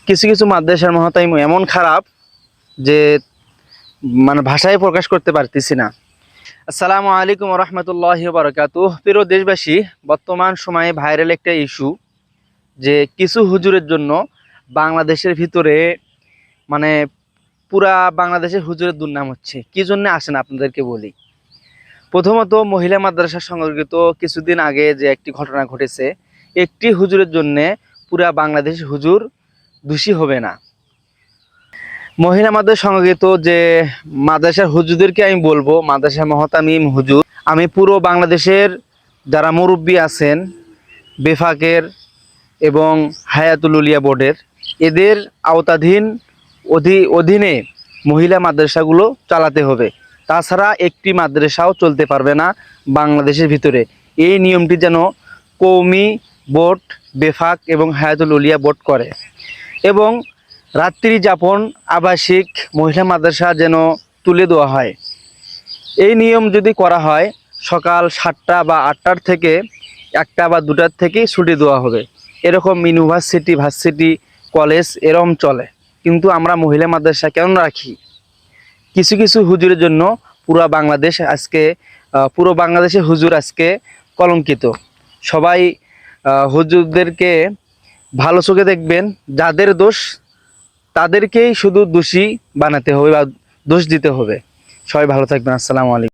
কিছু কিছু মাদ্রাসার মহাতামিম এমন খারাপ যে মানে ভাষায় প্রকাশ করতে পারতেছি না। আসসালামু আলাইকুম রহমতুল্লাহি ওয়া বারাকাতুহু। প্রিয় দেশবাসী, বর্তমান সময়ে ভাইরাল একটা ইস্যু যে কিছু হুজুরের জন্য বাংলাদেশের ভিতরে মানে পুরা বাংলাদেশের হুজুরের দুর্নাম হচ্ছে। কি জন্য আসেন আপনাদেরকে বলি। প্রথমত, মহিলা মাদ্রাসা সংগঠিত কিছুদিন আগে যে একটি ঘটনা ঘটেছে, একটি হুজুরের জন্যে পুরা বাংলাদেশের হুজুর দোষী হবে না। মহিলা মাদ্রাসা সংগঠিত যে মাদ্রাসার হুজুরদেরকে আমি বলবো, মাদ্রাসা মহতামিম হুজুর, আমি পুরো বাংলাদেশের যারা মুরব্বী আছেন বেফাকের এবং হায়াতুল উলিয়া বোর্ডের, এদের আওতাধীন অধীনে মহিলা মাদ্রাসাগুলো চালাতে হবে। তাছাড়া একটি মাদ্রাসাও চলতে পারবে না বাংলাদেশের ভিতরে। এই নিয়মটি যেন কওমি বোর্ড, বেফাক এবং হায়াতুল উলিয়া বোর্ড করে, এবং রাত্রি যাপন আবাসিক মহিলা মাদ্রাসা যেন তুলে দেওয়া হয়। এই নিয়ম যদি করা হয়, সকাল 7টা বা 8টার থেকে 1টা বা 2টার থেকেই ছুটি দেওয়া হবে। এরকম ইউনিভার্সিটি, ভার্সিটি, কলেজ এরকম চলে, কিন্তু আমরা মহিলা মাদ্রাসা কেন রাখি? কিছু কিছু হুজুরের জন্য পুরো বাংলাদেশের হুজুর আজকে কলঙ্কিত। সবাই হুজুরদেরকে ভালো চোখে দেখবেন, যাদের দোষ তাদেরকেই শুধু দোষী বানাতে হবে বা দোষ দিতে হবে। সবাই ভালো থাকবেন। আসসালামু আলাইকুম।